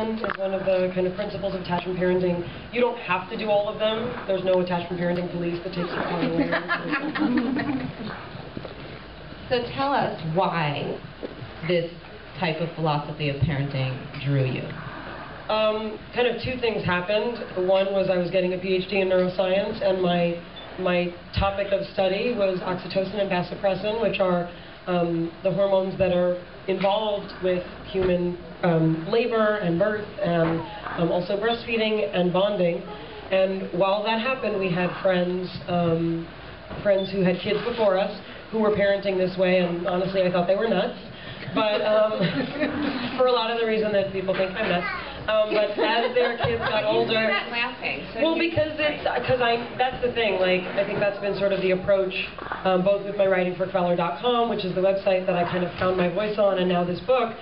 attachment is one of the kind of principles of attachment parenting. You don't have to do all of them. There's no attachment parenting police that takes you on away. So tell us why this type of philosophy of parenting drew you. Kind of two things happened. One was I was getting a PhD in neuroscience, and my topic of study was oxytocin and vasopressin, which are the hormones that are involved with human labor and birth and also breastfeeding and bonding. And while that happened, we had friends who had kids before us who were parenting this way, and honestly I thought they were nuts. But for a lot of the reason that people think I'm nuts. But as their kids got older, you're not laughing. So well, because that's the thing. Like, I think that's been sort of the approach, both with my writing for Queller.com, which is the website that I kind of found my voice on, and now this book.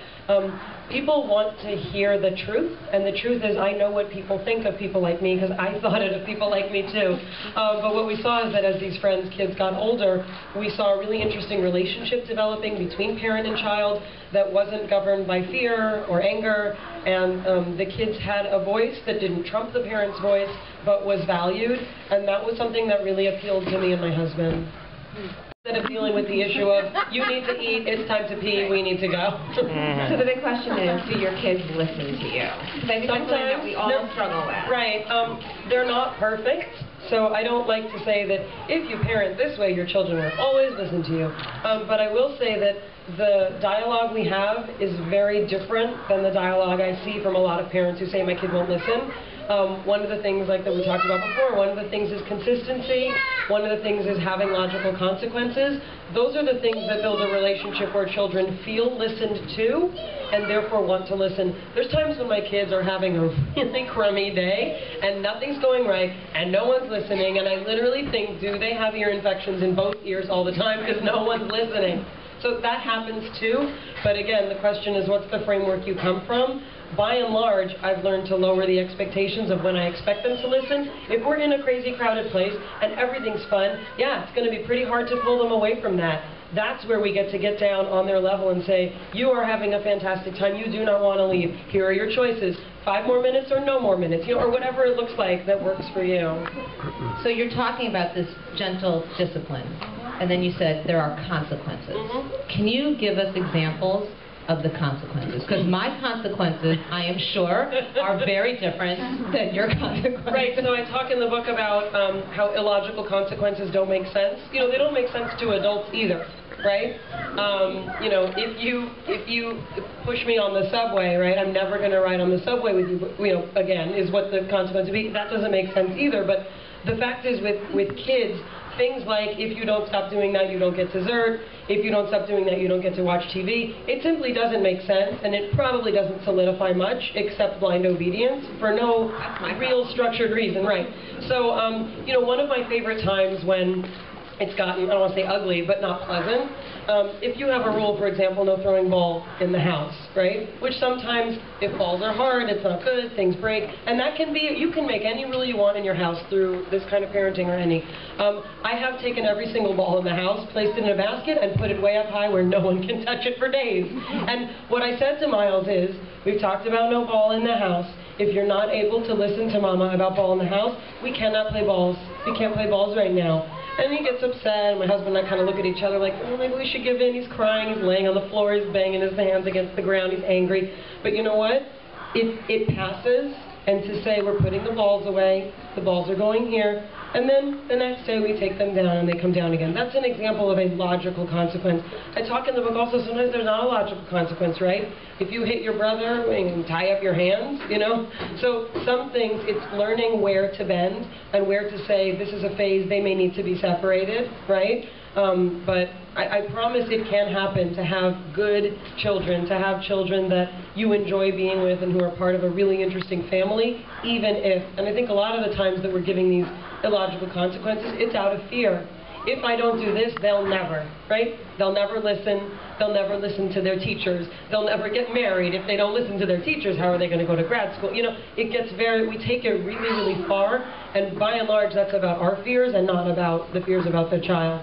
People want to hear the truth, and the truth is I know what people think of people like me because I thought it of people like me too. But what we saw is that as these friends' kids got older, we saw a really interesting relationship developing between parent and child that wasn't governed by fear or anger, and the kids had a voice that didn't trump the parent's voice but was valued, and that was something that really appealed to me and my husband. Instead of dealing with the issue of, you need to eat, it's time to pee, we need to go. So the big question is, do your kids listen to you? Because I think that's something that we all struggle with. Right. They're not perfect, so I don't like to say that if you parent this way, your children will always listen to you. But I will say that the dialogue we have is very different than the dialogue I see from a lot of parents who say my kid won't listen. One of the things like that we talked about before, one of the things is consistency, one of the things is having logical consequences. Those are the things that build a relationship where children feel listened to and therefore want to listen. There's times when my kids are having a really crummy day and nothing's going right and no one's listening, and I literally think, do they have ear infections in both ears all the time because no one's listening? So that happens too, but again, the question is, what's the framework you come from? By and large, I've learned to lower the expectations of when I expect them to listen. If we're in a crazy crowded place and everything's fun, yeah, it's going to be pretty hard to pull them away from that. That's where we get to get down on their level and say, you are having a fantastic time, you do not want to leave. Here are your choices. 5 more minutes or no more minutes, or whatever it looks like that works for you. So you're talking about this gentle discipline, and then you said there are consequences. Can you give us examples of the consequences? Because my consequences, I am sure, are very different than your consequences. Right, so I talk in the book about how illogical consequences don't make sense. They don't make sense to adults either, right? If you push me on the subway, right, I'm never going to ride on the subway with you, again, is what the consequence would be. That doesn't make sense either, but the fact is with kids, things like, if you don't stop doing that, you don't get dessert. If you don't stop doing that, you don't get to watch TV. It simply doesn't make sense, and it probably doesn't solidify much except blind obedience for no real structured reason, right? So, one of my favorite times when it's gotten, I don't want to say ugly, but not pleasant, if you have a rule, for example, no throwing ball in the house, right? Which sometimes, if balls are hard, it's not good, things break, and that can be, you can make any rule you want in your house through this kind of parenting or any. I have taken every single ball in the house, placed it in a basket, and put it way up high where no one can touch it for days. And what I said to Miles is, we've talked about no ball in the house. If you're not able to listen to Mama about ball in the house, we cannot play balls. We can't play balls right now. And he gets upset, and my husband and I kind of look at each other like, oh, maybe we should give in. He's crying, he's laying on the floor, he's banging his hands against the ground, he's angry. But you know what? It passes, and to say we're putting the balls away, the balls are going here, and then the next day we take them down and they come down again. That's an example of a logical consequence. I talk in the book also, sometimes there's not a logical consequence, right? If you hit your brother, you can tie up your hands, So some things, it's learning where to bend and where to say, this is a phase, they may need to be separated, right? But I promise it can happen to have good children, to have children that you enjoy being with and who are part of a really interesting family, even if, and I think a lot of the times that we're giving these illogical consequences, it's out of fear. If I don't do this, they'll never, right? They'll never listen. They'll never listen to their teachers. They'll never get married. If they don't listen to their teachers, how are they going to go to grad school? It gets we take it really, really far, and by and large, that's about our fears and not about the fears about their child.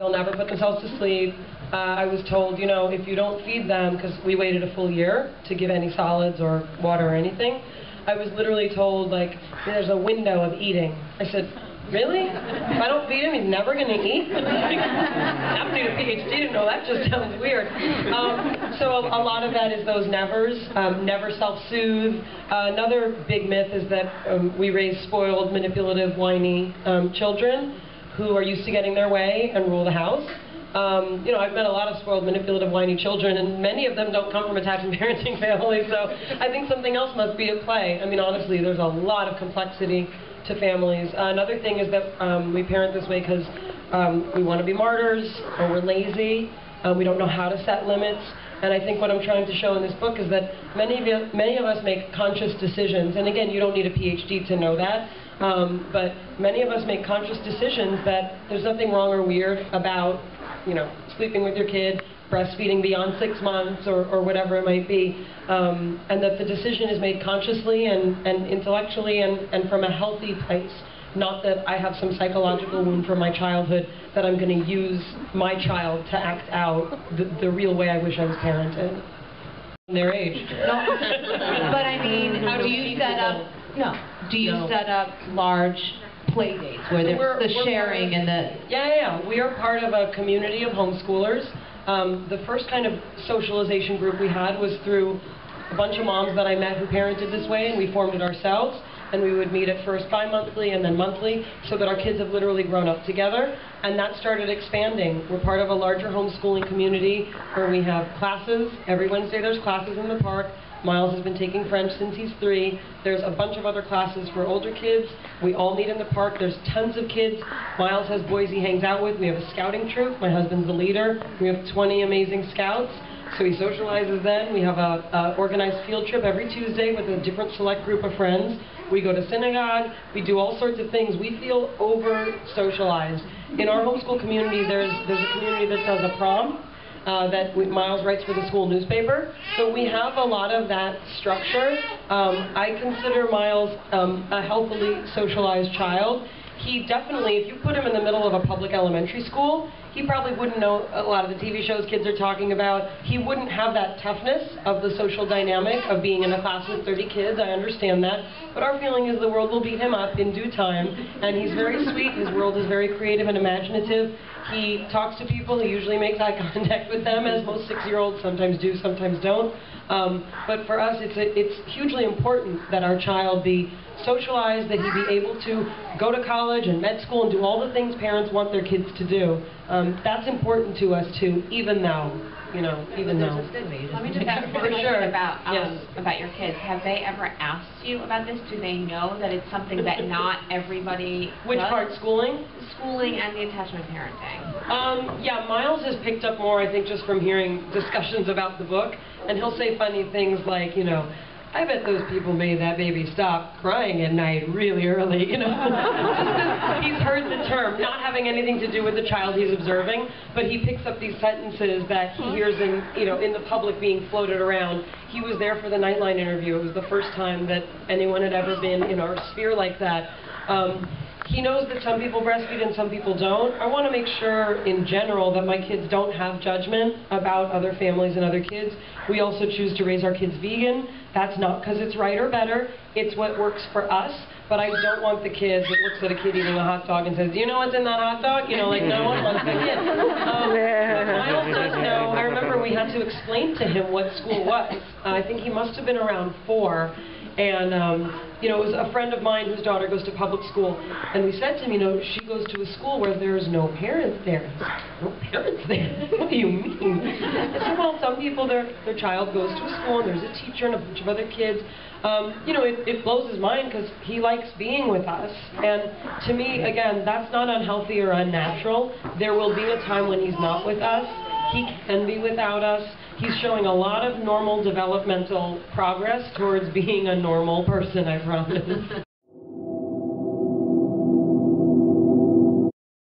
They'll never put themselves to sleep. I was told, if you don't feed them, because we waited a full year to give any solids or water or anything, I was literally told, there's a window of eating. I said, really? If I don't feed him, he's never going to eat? I'm doing a PhD to know that just sounds weird. So a lot of that is those nevers, never self-soothe. Another big myth is that we raise spoiled, manipulative, whiny children who are used to getting their way and rule the house. I've met a lot of spoiled, manipulative, whiny children, and many of them don't come from attachment parenting families, so I think something else must be at play. I mean, honestly, there's a lot of complexity to families. Another thing is that we parent this way because we want to be martyrs, or we're lazy, we don't know how to set limits, and I think what I'm trying to show in this book is that many of us make conscious decisions, and again, you don't need a PhD to know that, but many of us make conscious decisions that there's nothing wrong or weird about sleeping with your kid, breastfeeding beyond 6 months, or whatever it might be, and that the decision is made consciously and intellectually and from a healthy place. Not that I have some psychological wound from my childhood that I'm going to use my child to act out the real way I wish I was parented. Their age. No, but I mean, how do you set up? No. Do you set up large play dates where there's the sharing and the... Yeah. We are part of a community of homeschoolers. The first kind of socialization group we had was through a bunch of moms that I met who parented this way, and we formed it ourselves. And we would meet at first bi-monthly and then monthly, so that our kids have literally grown up together. And that started expanding. We're part of a larger homeschooling community where we have classes. Every Wednesday there's classes in the park. Miles has been taking French since he's 3. There's a bunch of other classes for older kids. We all meet in the park. There's tons of kids. Miles has boys he hangs out with. We have a scouting troop. My husband's the leader. We have 20 amazing scouts. So he socializes then. We have a organized field trip every Tuesday with a different select group of friends. We go to synagogue. We do all sorts of things. We feel over-socialized. In our homeschool community, there's a community that does a prom. That Miles writes for the school newspaper. So we have a lot of that structure. I consider Miles a healthily socialized child. He definitely, if you put him in the middle of a public elementary school, he probably wouldn't know a lot of the TV shows kids are talking about. He wouldn't have that toughness of the social dynamic of being in a class with 30 kids. I understand that. But our feeling is the world will beat him up in due time. And he's very sweet. His world is very creative and imaginative. He talks to people. He usually makes eye contact with them, as most 6-year-olds sometimes do, sometimes don't. But for us, it's hugely important that our child be socialized, that he be able to go to college and med school and do all the things parents want their kids to do. That's important to us too, even though. Let me just ask a question about your kids. Have they ever asked you about this? Do they know that it's something that not everybody Which does? part, schooling? Schooling and the attachment parenting. Yeah, Miles has picked up more, I think, just from hearing discussions about the book, and he'll say funny things like, I bet those people made that baby stop crying at night really early, He's heard the term, not having anything to do with the child he's observing, but he picks up these sentences that he hears in the public being floated around. He was there for the Nightline interview. It was the first time that anyone had ever been in our sphere like that. He knows that some people breastfeed and some people don't. I want to make sure, in general, that my kids don't have judgment about other families and other kids. We also choose to raise our kids vegan. That's not because it's right or better. It's what works for us. But I don't want the kid that looks at a kid eating a hot dog and says, do you know what's in that hot dog? No one wants the kid. But Miles does know. I remember we had to explain to him what school was. I think he must have been around 4. And, it was a friend of mine whose daughter goes to public school. And we said to him, she goes to a school where there's no parents there. He said, no parents there? What do you mean? I said, well, some people, their child goes to a school and there's a teacher and a bunch of other kids. It blows his mind because he likes being with us. And to me, again, that's not unhealthy or unnatural. There will be a time when he's not with us. He can be without us. He's showing a lot of normal developmental progress towards being a normal person, I promise.